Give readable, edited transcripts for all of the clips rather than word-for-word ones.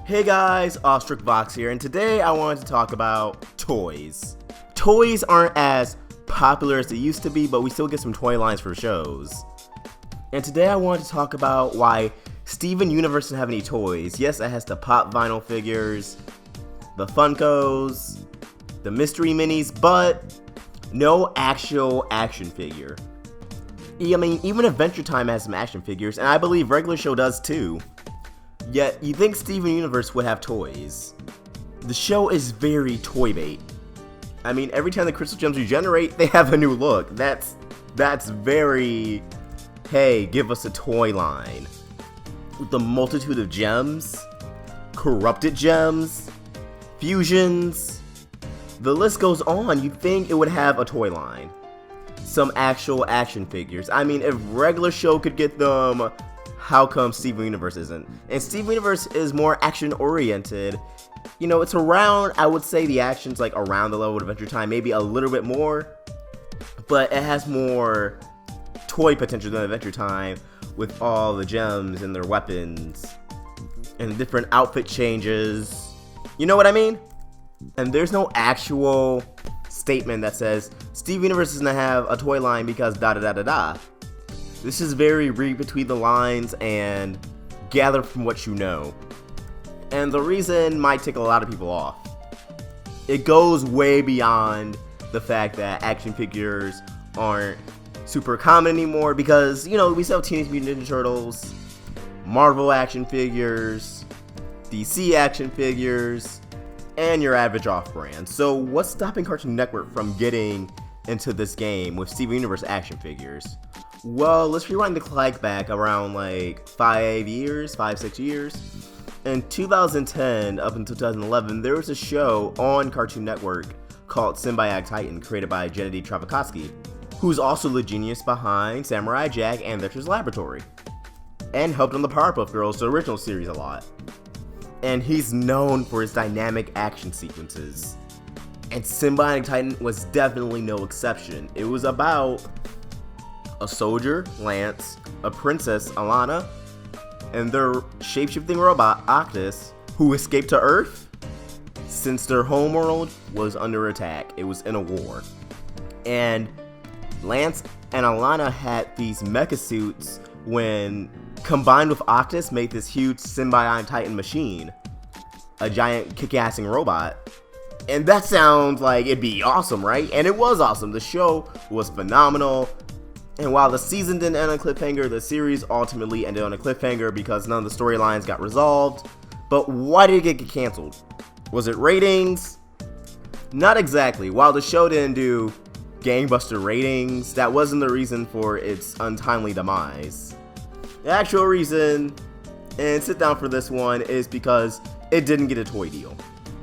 Hey guys, Ostrich Vox here, and today I wanted to talk about toys. Toys aren't as popular as they used to be, but we still get some toy lines for shows. And today I wanted to talk about why Steven Universe doesn't have any toys. Yes, it has the pop vinyl figures, the Funkos, the mystery minis, but no actual action figure. I mean, even Adventure Time has some action figures, and I believe Regular Show does too. Yet, you think Steven Universe would have toys. The show is very toy bait. I mean, every time the crystal gems regenerate, they have a new look. That's very, hey, give us a toy line. With the multitude of gems, corrupted gems, fusions, the list goes on. You'd think it would have a toy line. Some actual action figures. I mean, if Regular Show could get them, how come Steven Universe isn't? And Steven Universe is more action oriented. You know, it's around, I would say the action's like around the level of Adventure Time, maybe a little bit more, but it has more toy potential than Adventure Time with all the gems and their weapons and different outfit changes. You know what I mean? And there's no actual statement that says Steven Universe is gonna have a toy line because da da da da da. This is very read between the lines and gather from what you know. And the reason might tick a lot of people off. It goes way beyond the fact that action figures aren't super common anymore because, you know, we sell Teenage Mutant Ninja Turtles, Marvel action figures, DC action figures, and your average off-brand. So what's stopping Cartoon Network from getting into this game with Steven Universe action figures? Well, let's rewind the clock back around like 5, 6 years. In 2010 up until 2011, there was a show on Cartoon Network called Symbiotic Titan, created by Gennady Trafikovsky, who's also the genius behind Samurai Jack and Dexter's Laboratory, and helped on the Powerpuff Girls, the original series, a lot. And he's known for his dynamic action sequences. And Symbiotic Titan was definitely no exception. It was about a soldier, Lance, a princess, Alana, and their shapeshifting robot, Octus, who escaped to Earth since their homeworld was under attack. It was in a war. And Lance and Alana had these mecha suits when combined with Octus made this huge Symbiotic Titan machine, a giant kick-assing robot. And that sounds like it'd be awesome, right? And it was awesome. The show was phenomenal. And while the season didn't end on a cliffhanger, the series ultimately ended on a cliffhanger because none of the storylines got resolved. But why did it get canceled? Was it ratings? Not exactly. While the show didn't do gangbuster ratings, that wasn't the reason for its untimely demise. The actual reason, and sit down for this one, is because it didn't get a toy deal.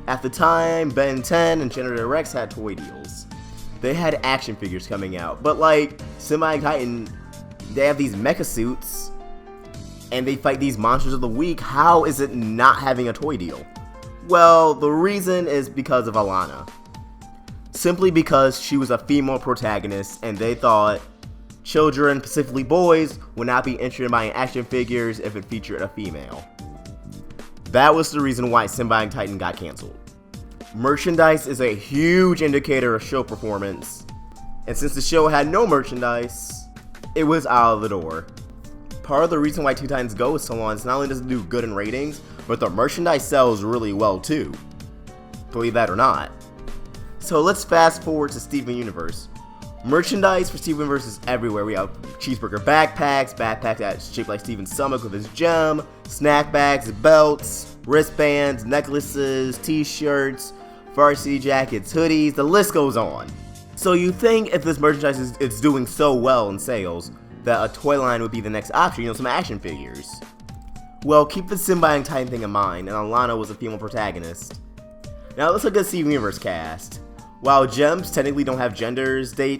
At the time, Ben 10 and Generator Rex had toy deals. They had action figures coming out, but like Symbiotic Titan, they have these mecha suits and they fight these monsters of the week. How is it not having a toy deal? Well, the reason is because of Alana. Simply because she was a female protagonist and they thought children, specifically boys, would not be interested in buying action figures if it featured a female. That was the reason why Symbiotic Titan got canceled. Merchandise is a huge indicator of show performance, and since the show had no merchandise, it was out of the door. Part of the reason why Teen Titans Go is so long is not only does it do good in ratings, but the merchandise sells really well too. Believe that or not. So let's fast forward to Steven Universe. Merchandise for Steven Universe is everywhere. We have cheeseburger backpacks that's shaped like Steven's stomach with his gem, snack bags, belts, wristbands, necklaces, t-shirts, varsity jackets, hoodies, the list goes on. So you think if this merchandise is doing so well in sales, that a toy line would be the next option, you know, some action figures. Well, keep the Symbiotic Titan thing in mind, and Alana was a female protagonist. Now let's look at the Steven Universe cast. While gems technically don't have genders, they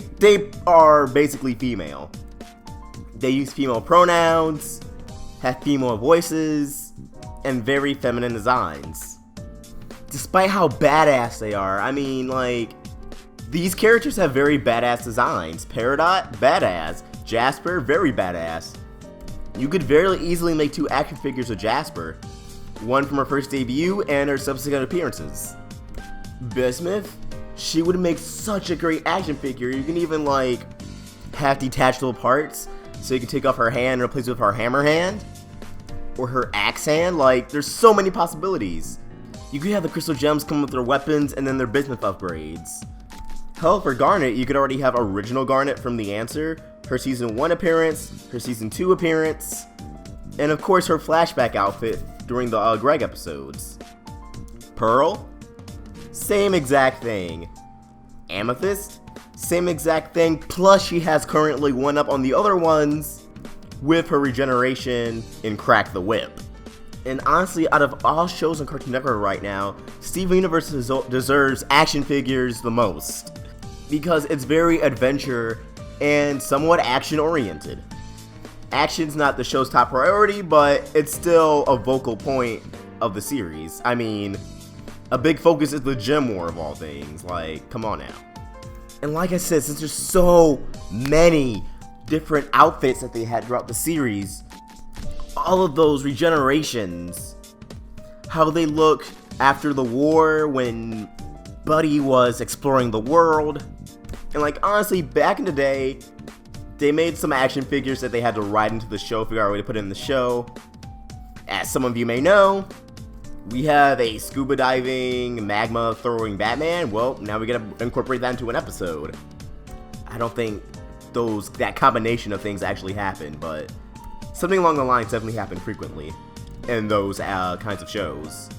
are basically female. They use female pronouns, have female voices, and very feminine designs. Despite how badass they are, I mean, like, these characters have very badass designs. Peridot, badass. Jasper, very badass. You could very easily make 2 action figures of Jasper. one from her first debut and her subsequent appearances. Bismuth, she would make such a great action figure. You can even like have detachable parts, so you can take off her hand and replace it with her hammer hand or her axe hand. Like, there's so many possibilities. You could have the crystal gems come with their weapons and then their bismuth upgrades. Hell, for Garnet, you could already have original Garnet from The Answer, her season 1 appearance, her season 2 appearance, and of course her flashback outfit during the Greg episodes. Pearl, same exact thing. Amethyst, same exact thing, plus she has currently one up on the other ones with her regeneration in Crack the Whip. And honestly, out of all shows on Cartoon Network right now, Steven Universe deserves action figures the most, because it's very adventure and somewhat action oriented. Action's not the show's top priority, but it's still a vocal point of the series. I mean, a big focus is the gym war of all things. Like, come on now. And like I said, since there's so many different outfits that they had throughout the series, all of those regenerations, how they look after the war when Buddy was exploring the world, and like honestly, back in the day, they made some action figures that they had to write into the show, figure out a way to put in the show. As some of you may know, we have a scuba diving, magma throwing Batman. Well, now we gotta incorporate that into an episode. I don't think that combination of things actually happened, but something along the lines definitely happened frequently in those kinds of shows.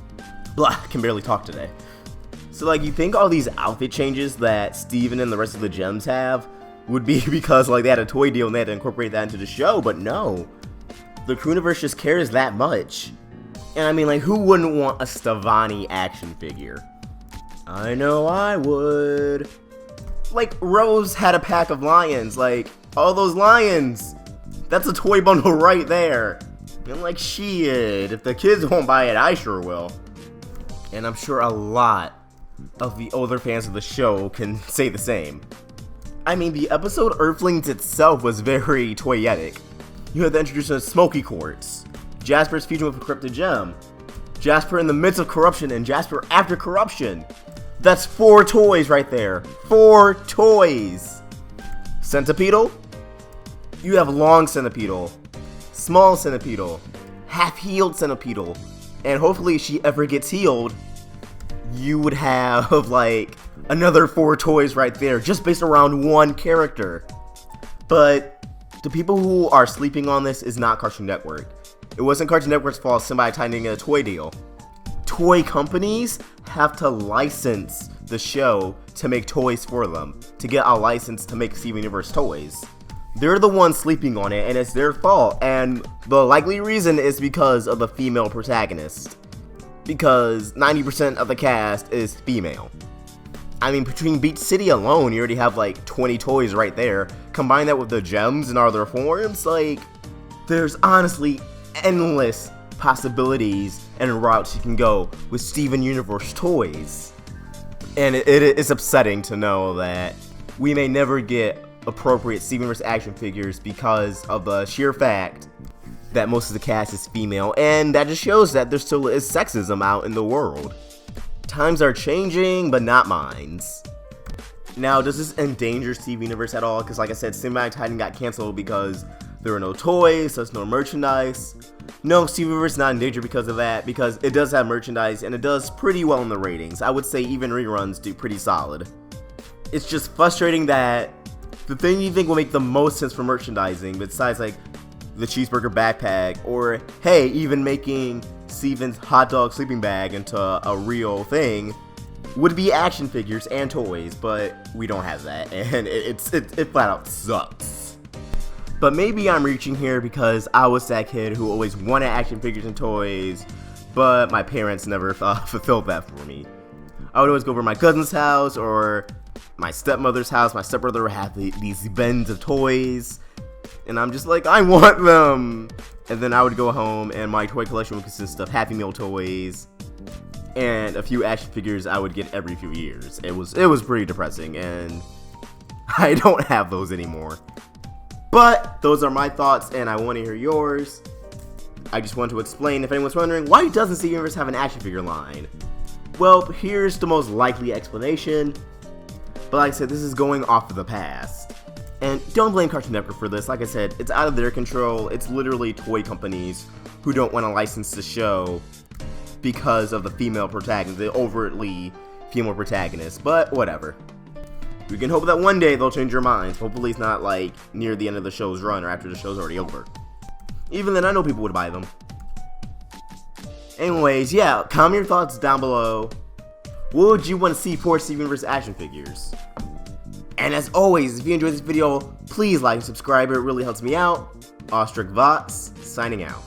Blah, I can barely talk today. So like, you think all these outfit changes that Steven and the rest of the gems have would be because like they had a toy deal and they had to incorporate that into the show, but no. The Crewniverse just cares that much. And I mean, like, who wouldn't want a Stevani action figure? I know I would. Like, Rose had a pack of lions. Like, all those lions. That's a toy bundle right there. And like, shit, if the kids won't buy it, I sure will. And I'm sure a lot of the older fans of the show can say the same. I mean, the episode Earthlings itself was very toyetic. You had the introduction of Smoky Quartz, Jasper's fusion with a Crypto Gem, Jasper in the midst of corruption, and Jasper after corruption. That's 4 toys right there. 4 toys. Centipedal? You have long Centipedal, small Centipedal, half-healed Centipedal, and hopefully if she ever gets healed, you would have like another 4 toys right there, just based around one character. But the people who are sleeping on this is not Cartoon Network. It wasn't Cartoon Network's fault somebody tightening a toy deal. Toy companies have to license the show to make toys for them, to get a license to make Steven Universe toys. They're the ones sleeping on it, and it's their fault, and the likely reason is because of the female protagonist. Because 90% of the cast is female. I mean, between Beach City alone, you already have like 20 toys right there. Combine that with the gems and other forms, like, there's honestly endless possibilities and routes you can go with Steven Universe toys. And it is upsetting to know that we may never get appropriate Steven Universe action figures because of the sheer fact that most of the cast is female, and that just shows that there still is sexism out in the world. Times are changing, but not minds. Now, does this endanger Steven Universe at all? Because like I said, Cinematic Titan got canceled because there were no toys, so there's no merchandise. No, Steven Universe is not in danger because of that, because it does have merchandise, and it does pretty well in the ratings. I would say even reruns do pretty solid. It's just frustrating that the thing you think will make the most sense for merchandising, besides like the cheeseburger backpack, or hey, even making Steven's hot dog sleeping bag into a real thing, would be action figures and toys, but we don't have that, and it flat out sucks. But maybe I'm reaching here because I was that kid who always wanted action figures and toys, but my parents never fulfilled that for me. I would always go over to my cousin's house or my stepmother's house. My stepbrother would have these bins of toys, and I'm just like, I want them. And then I would go home, and my toy collection would consist of Happy Meal toys and a few action figures I would get every few years. It was pretty depressing, and I don't have those anymore. But those are my thoughts, and I want to hear yours. I just want to explain if anyone's wondering, why doesn't Steven Universe have an action figure line? Well, here's the most likely explanation, but like I said, this is going off of the past. And don't blame Cartoon Network for this, like I said, it's out of their control. It's literally toy companies who don't want to license the show because of the female protagonist, the overtly female protagonist, but whatever. We can hope that one day they'll change their minds. Hopefully it's not like near the end of the show's run or after the show's already over. Even then, I know people would buy them. Anyways, yeah, comment your thoughts down below. What would you want to see for Steven Universe action figures? And as always, if you enjoyed this video, please like and subscribe. It really helps me out. Ostrich Vox, signing out.